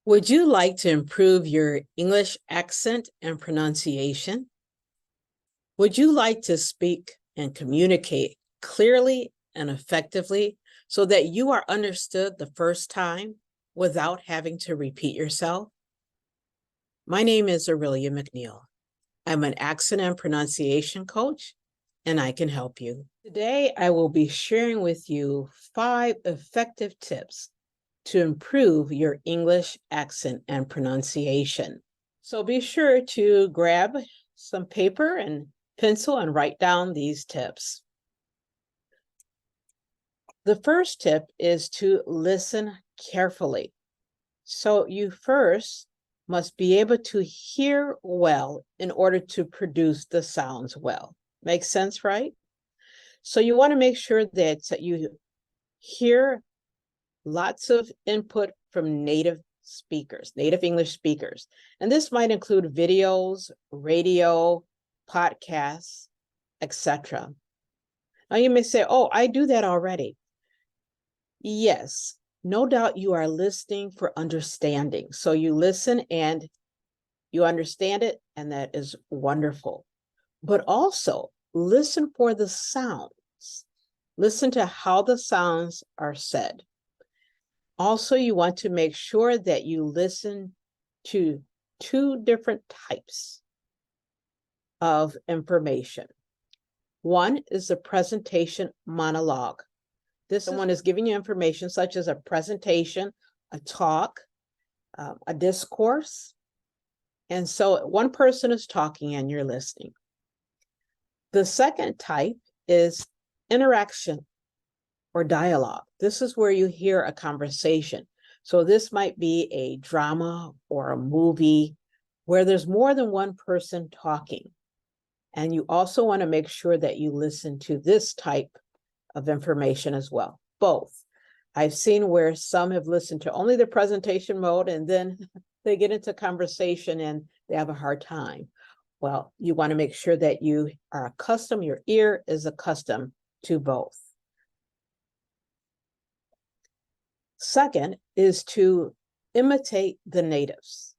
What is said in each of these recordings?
Would you like to improve your English accent and pronunciation? Would you like to speak and communicate clearly and effectively so that you are understood the first time without having to repeat yourself? My name is Aurelia McNeil. I'm an accent and pronunciation coach, and I can help you. Today, I will be sharing with you 5 effective tips to improve your English accent and pronunciation. So be sure to grab some paper and pencil and write down these tips. The first tip is to listen carefully. So you first must be able to hear well in order to produce the sounds well. Makes sense, right? So you want to make sure that you hear lots of input from native speakers, native English speakers. And this might include videos, radio, podcasts, etc. Now you may say, oh, I do that already. Yes, no doubt you are listening for understanding. So you listen and you understand it, and that is wonderful. But also listen for the sounds. Listen to how the sounds are said. Also, you want to make sure that you listen to 2 different types of information. One is the presentation monologue. This one is giving you information such as a presentation, a talk, a discourse. And so one person is talking and you're listening. The second type is interaction or dialogue. This is where you hear a conversation. So this might be a drama or a movie where there's more than one person talking. And you also want to make sure that you listen to this type of information as well, both. I've seen where some have listened to only the presentation mode and then they get into conversation and they have a hard time. Well, you want to make sure that you are accustomed, your ear is accustomed to both. Second is to imitate the natives.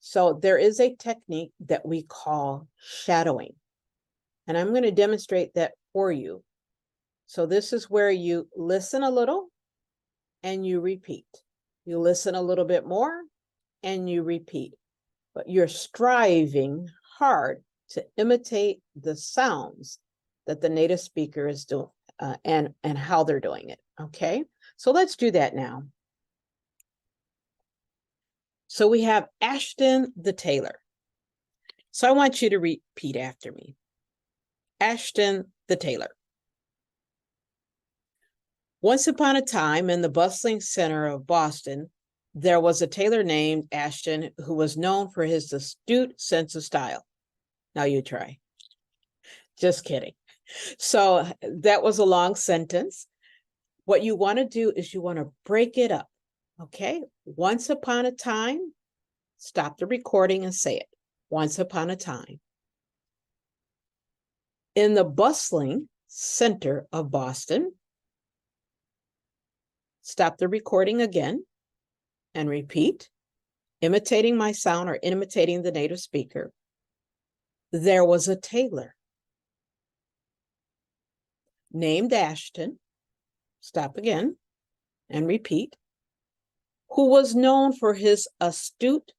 So there is a technique that we call shadowing, and I'm going to demonstrate that for you. So this is where you listen a little and you repeat. You listen a little bit more and you repeat, but you're striving hard to imitate the sounds that the native speaker is doing and how they're doing it. Okay, so let's do that now. So we have Ashton the tailor. So I want you to repeat after me. Ashton the tailor. Once upon a time in the bustling center of Boston, there was a tailor named Ashton who was known for his astute sense of style. Now you try. Just kidding. So that was a long sentence. What you want to do is you want to break it up. Okay, once upon a time, stop the recording and say it. Once upon a time. In the bustling center of Boston, stop the recording again and repeat, imitating my sound or imitating the native speaker. There was a tailor named Ashton, stop again and repeat, who was known for his astute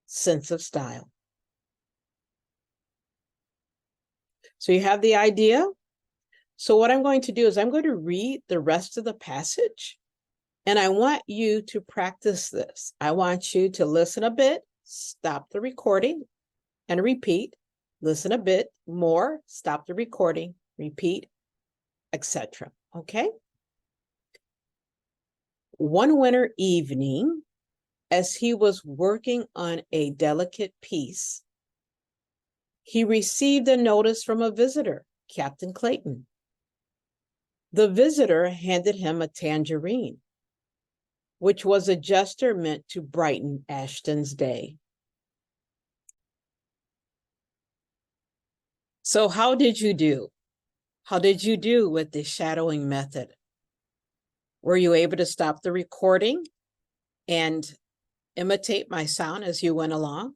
sense of style. So you have the idea? So what I'm going to do is I'm going to read the rest of the passage, and I want you to practice this. I want you to listen a bit, stop the recording, and repeat. Listen a bit more, stop the recording, repeat, etc. Okay? One winter evening, as he was working on a delicate piece, he received a notice from a visitor, Captain Clayton. The visitor handed him a tangerine, which was a gesture meant to brighten Ashton's day. So how did you do? How did you do with the shadowing method? Were you able to stop the recording and imitate my sound as you went along?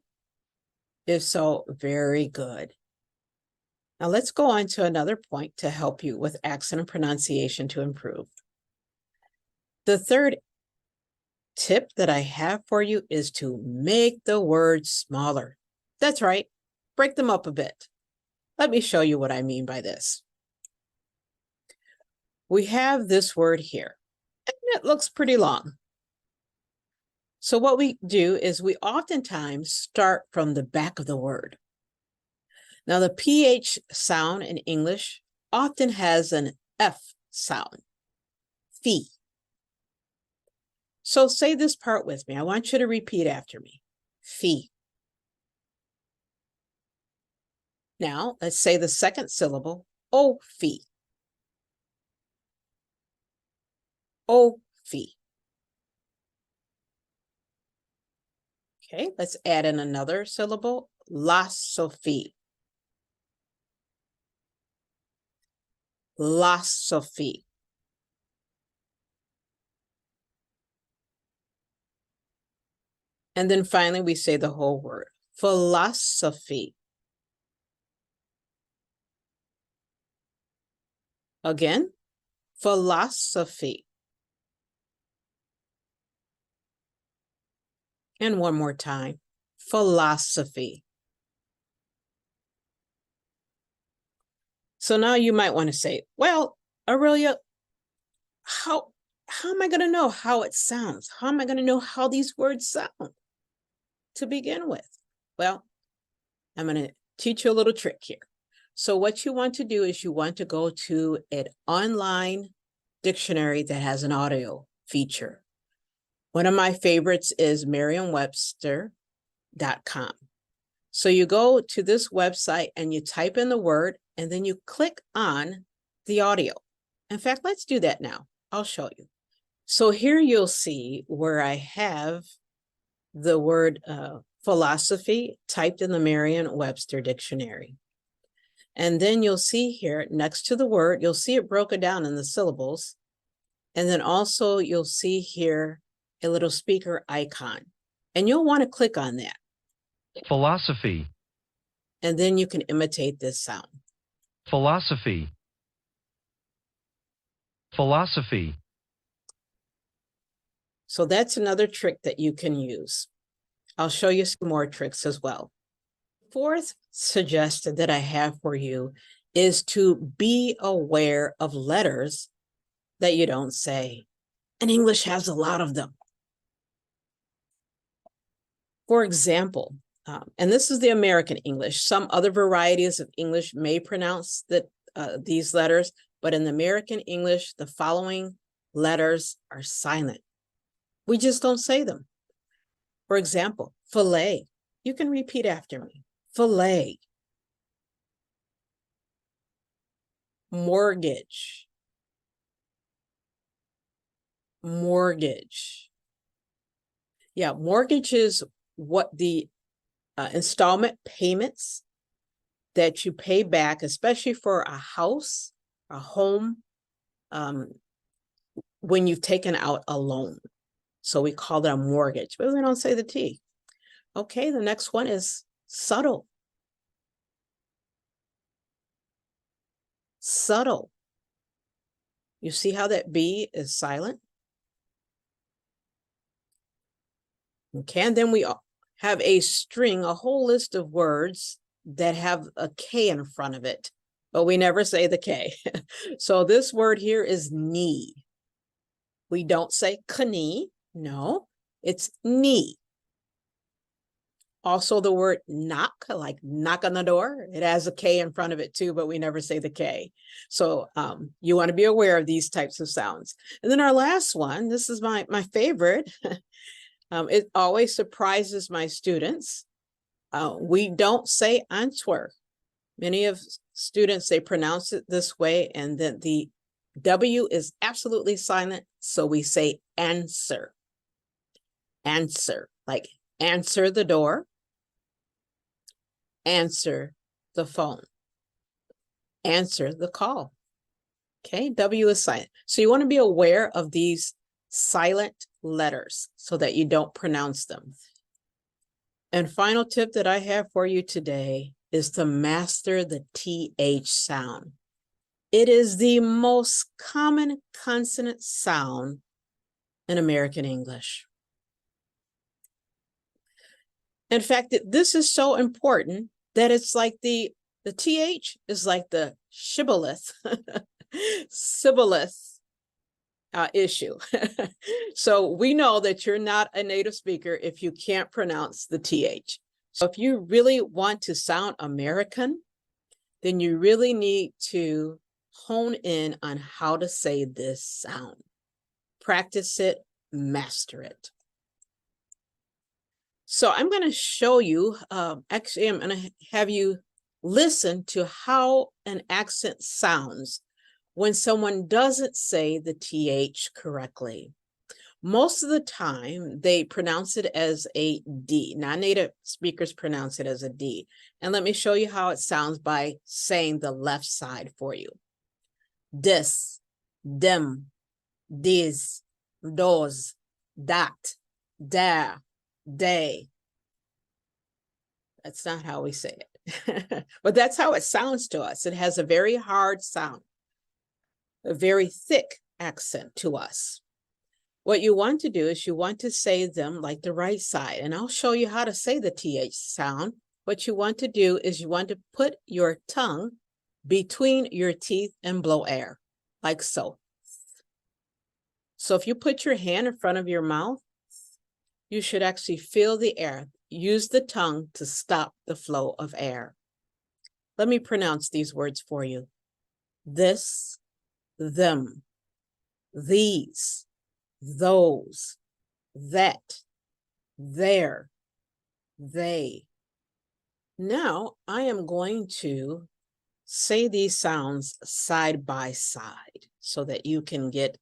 If so, very good. Now let's go on to another point to help you with accent and pronunciation to improve. The third tip that I have for you is to make the words smaller. That's right, break them up a bit. Let me show you what I mean by this. We have this word here, and it looks pretty long. So what we do is we oftentimes start from the back of the word. Now the PH sound in English often has an F sound, fee. So say this part with me. I want you to repeat after me, fee. Now let's say the second syllable, O fee. O fee. Okay, let's add in another syllable, la Sophie. La Sophie. And then finally, we say the whole word, philosophy. Again, philosophy. And one more time, philosophy. So now you might want to say, well, Aurelia, how am I going to know how it sounds? How am I going to know how these words sound to begin with? Well, I'm going to teach you a little trick here. So what you want to do is you want to go to an online dictionary that has an audio feature. One of my favorites is Merriam-Webster.com. So you go to this website and you type in the word, and then you click on the audio. In fact, let's do that now. I'll show you. So here you'll see where I have the word philosophy typed in the Merriam-Webster dictionary. And then you'll see here next to the word, you'll see it broken down in the syllables. And then also you'll see here a little speaker icon. And you'll want to click on that. Philosophy. And then you can imitate this sound. Philosophy. Philosophy. So that's another trick that you can use. I'll show you some more tricks as well. Fourth suggestion that I have for you is to be aware of letters that you don't say. And English has a lot of them. For example, and this is the American English. Some other varieties of English may pronounce these letters, but in the American English, the following letters are silent. We just don't say them. For example, fillet. You can repeat after me. Fillet. Mortgage. Mortgage. Yeah, mortgage is what the installment payments that you pay back, especially for a house, a home, when you've taken out a loan. So we call that a mortgage, but we don't say the T. Okay, the next one is subtle. Subtle. You see how that B is silent? Okay, and then we have a string, a whole list of words that have a K in front of it, but we never say the K. So this word here is knee. We don't say knee, no, it's knee. Also the word knock, like knock on the door, it has a K in front of it too, but we never say the K. So you want to be aware of these types of sounds. And then our last one, this is my favorite. It always surprises my students. We don't say Antwerp. Many of students, they pronounce it this way, and then the W is absolutely silent, so we say answer. Answer, like answer the door, answer the phone, answer the call, Okay, W is silent. So you want to be aware of these silent letters so that you don't pronounce them. And final tip that I have for you today is to master the TH sound. It is the most common consonant sound in American English. In fact, this is so important that it's like the TH is like the shibboleth, sibboleth issue. So we know that you're not a native speaker if you can't pronounce the TH. So if you really want to sound American, then you really need to hone in on how to say this sound. Practice it, master it. So I'm going to show you, actually, I'm going to have you listen to how an accent sounds when someone doesn't say the TH correctly. Most of the time, they pronounce it as a D. Non-native speakers pronounce it as a D. And let me show you how it sounds by saying the left side for you. Dis, dem, these, those, that, there, they. That's not how we say it. But that's how it sounds to us. It has a very hard sound, a very thick accent to us. What you want to do is you want to say them like the right side. And I'll show you how to say the TH sound. What you want to do is you want to put your tongue between your teeth and blow air, like so. So if you put your hand in front of your mouth, you should actually feel the air. Use the tongue to stop the flow of air. Let me pronounce these words for you. This, them, these, those, that, there, they. Now I am going to say these sounds side by side so that you can get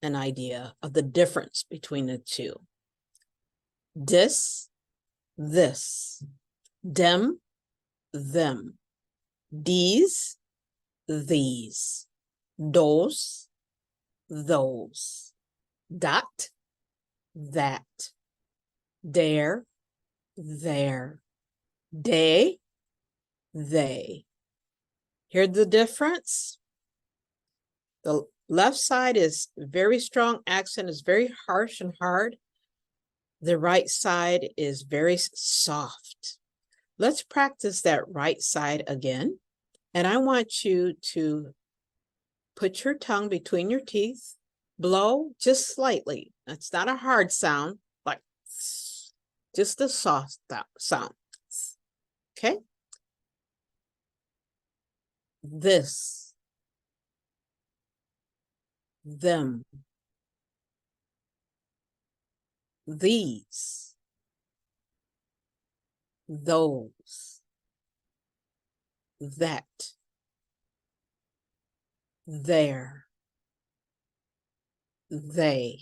an idea of the difference between the two. This, dem, them, these, those, that, there, they. Hear the difference? The left side is very strong accent, is very harsh and hard. The right side is very soft. Let's practice that right side again. And I want you to put your tongue between your teeth, blow just slightly. That's not a hard sound, like just a soft sound. Okay? This, them, these, those, that, there, they.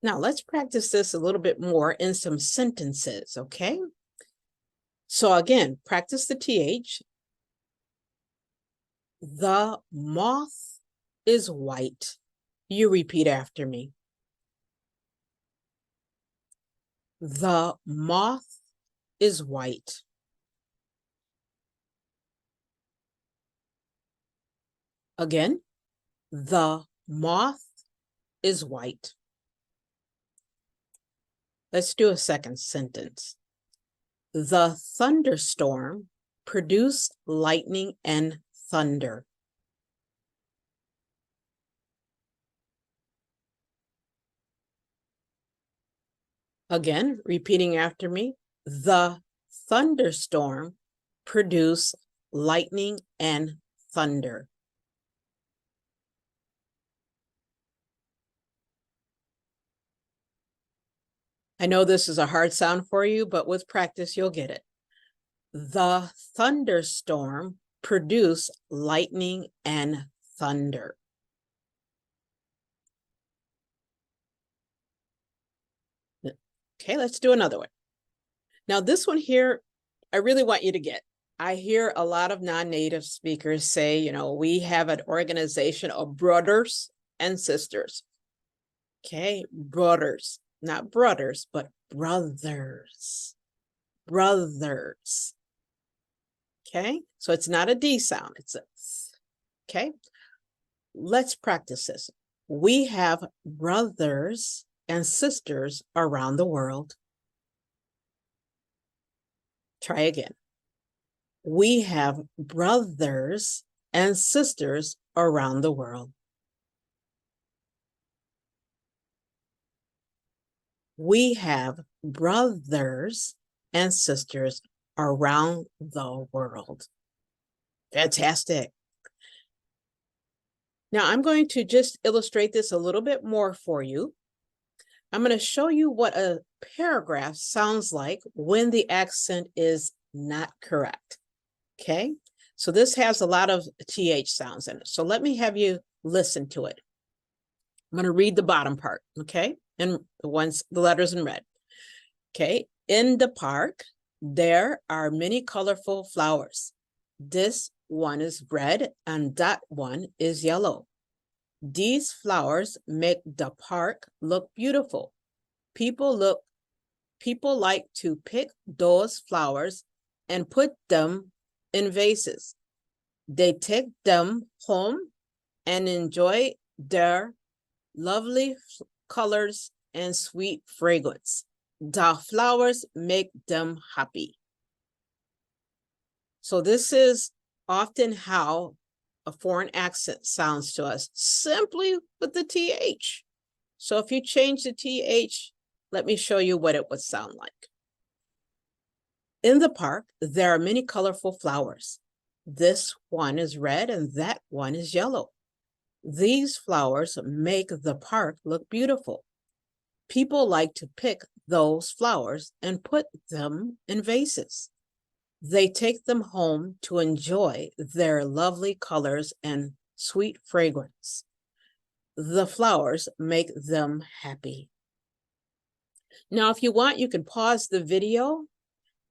Now let's practice this a little bit more in some sentences, okay? So again, practice the TH. The moth is white. You repeat after me. The moth is white. Again, the moth is white. Let's do a second sentence. The thunderstorm produced lightning and thunder. Again, repeating after me. The thunderstorm produced lightning and thunder. I know this is a hard sound for you, but with practice, you'll get it. The thunderstorm produced lightning and thunder. Okay, let's do another one. Now this one here, I really want you to get. I hear a lot of non-native speakers say, you know, we have an organization of brothers and sisters. Okay, brothers, not brothers, but brothers. Brothers. Okay, so it's not a D sound, it's a th. Okay, let's practice this. We have brothers and sisters around the world. Try again. We have brothers and sisters around the world. We have brothers and sisters around the world. Fantastic. Now I'm going to just illustrate this a little bit more for you. I'm going to show you what a paragraph sounds like when the accent is not correct. Okay, so this has a lot of TH sounds in it. So let me have you listen to it. I'm going to read the bottom part, okay? And the letters in red. Okay, in the park, there are many colorful flowers. This one is red and that one is yellow. These flowers make the park look beautiful. People like to pick those flowers and put them in vases. They take them home and enjoy their lovely colors and sweet fragrance. The flowers make them happy. So this is often how a foreign accent sounds to us, simply with the TH. So if you change the TH, let me show you what it would sound like. In the park, there are many colorful flowers. This one is red and that one is yellow. These flowers make the park look beautiful. People like to pick those flowers and put them in vases. They take them home to enjoy their lovely colors and sweet fragrance. The flowers make them happy. Now, if you want, you can pause the video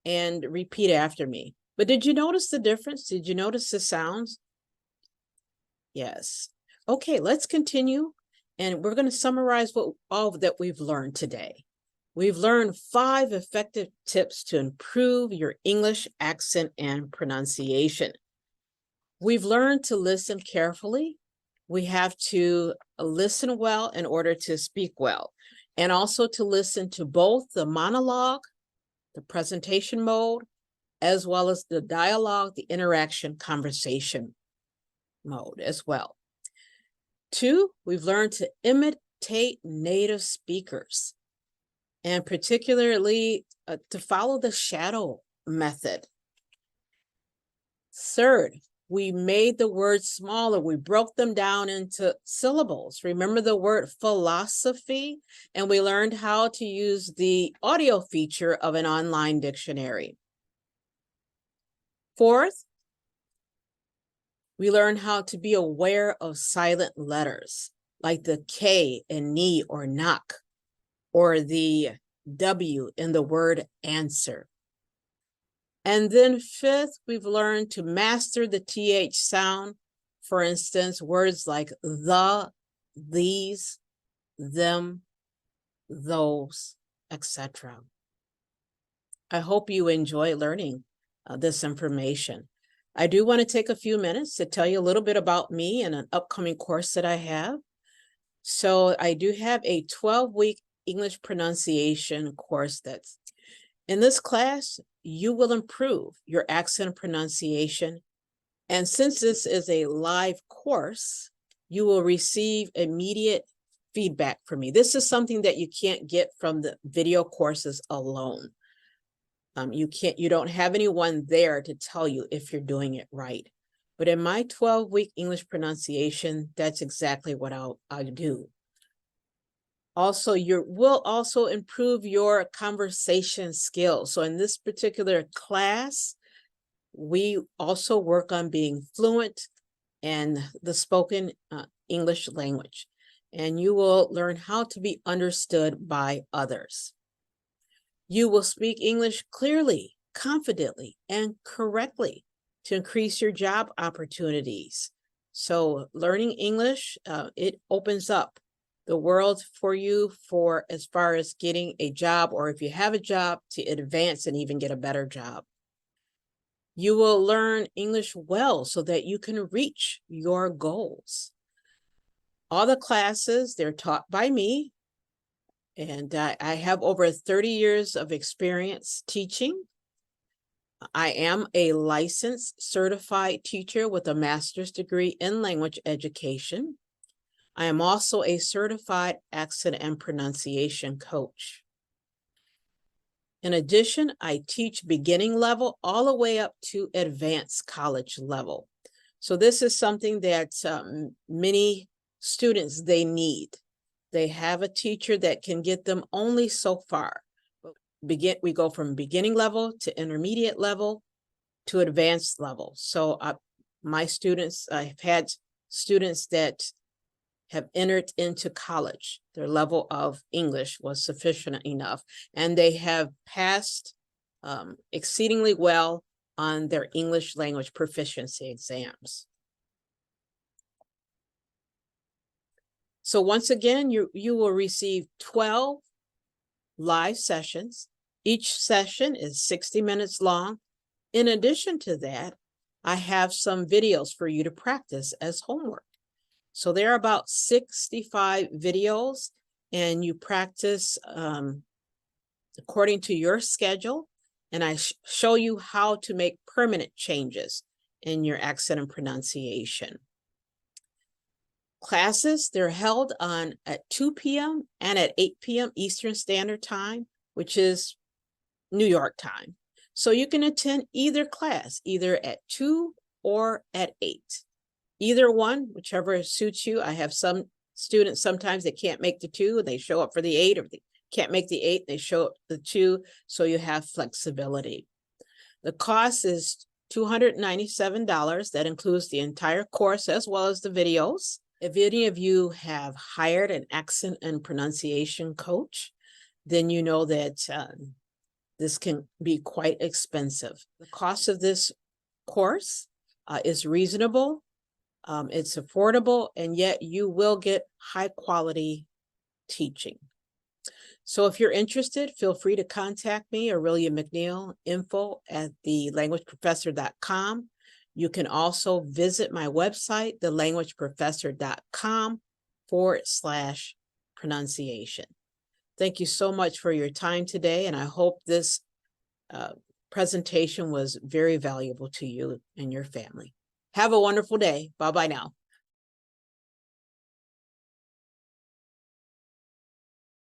and repeat after me. But did you notice the difference? Did you notice the sounds? Yes. Okay, let's continue. And we're going to summarize all that we've learned today. We've learned 5 effective tips to improve your English accent and pronunciation. We've learned to listen carefully. We have to listen well in order to speak well, and also to listen to both the monologue, the presentation mode, as well as the dialogue, the interaction, conversation mode as well. 2, we've learned to imitate native speakers, and particularly to follow the shadow method. 3rd, we made the words smaller. We broke them down into syllables. Remember the word philosophy? And we learned how to use the audio feature of an online dictionary. 4th, we learned how to be aware of silent letters, like the K in ni or knock, or the W in the word answer. And then 5th, we've learned to master the TH sound. For instance, words like the, these, them, those, etc. I hope you enjoy learning this information. I do want to take a few minutes to tell you a little bit about me and an upcoming course that I have. So I do have a 12-week English pronunciation course that's in this class. You will improve your accent and pronunciation. And since this is a live course, you will receive immediate feedback from me. This is something that you can't get from the video courses alone. You don't have anyone there to tell you if you're doing it right. But in my 12-week English pronunciation, that's exactly what I'll do. Also, will also improve your conversation skills. So in this particular class, we also work on being fluent in the spoken English language. And you will learn how to be understood by others. You will speak English clearly, confidently, and correctly. to increase your job opportunities. So learning English, it opens up the world for you for as far as getting a job, or if you have a job, to advance and even get a better job. You will learn English well so that you can reach your goals. All the classes, they're taught by me, and I have over 30 years of experience teaching. I am a licensed certified teacher with a master's degree in language education. I am also a certified accent and pronunciation coach. In addition, I teach beginning level all the way up to advanced college level. So this is something that many students, they need. They have a teacher that can get them only so far. We go from beginning level to intermediate level to advanced level. So my students, I've had students that have entered into college. Their level of English was sufficient enough, and they have passed exceedingly well on their English language proficiency exams. So once again, you will receive 12 live sessions. Each session is 60 minutes long. In addition to that, I have some videos for you to practice as homework. So there are about 65 videos, and you practice according to your schedule. And I show you how to make permanent changes in your accent and pronunciation. Classes, they're held at 2 p.m. and at 8 p.m. Eastern Standard Time, which is New York time. So you can attend either class, either at 2 or at 8. Either one, whichever suits you. I have some students, sometimes they can't make the 2, they show up for the 8, or they can't make the 8, they show up the 2, so you have flexibility. The cost is $297. That includes the entire course as well as the videos. If any of you have hired an accent and pronunciation coach, then you know that this can be quite expensive. The cost of this course is reasonable. It's affordable, and yet you will get high quality teaching. So if you're interested, feel free to contact me, Aurelia McNeil, info@thelanguageprofessor.com. You can also visit my website, thelanguageprofessor.com/pronunciation. Thank you so much for your time today, and I hope this presentation was very valuable to you and your family. Have a wonderful day. Bye-bye now.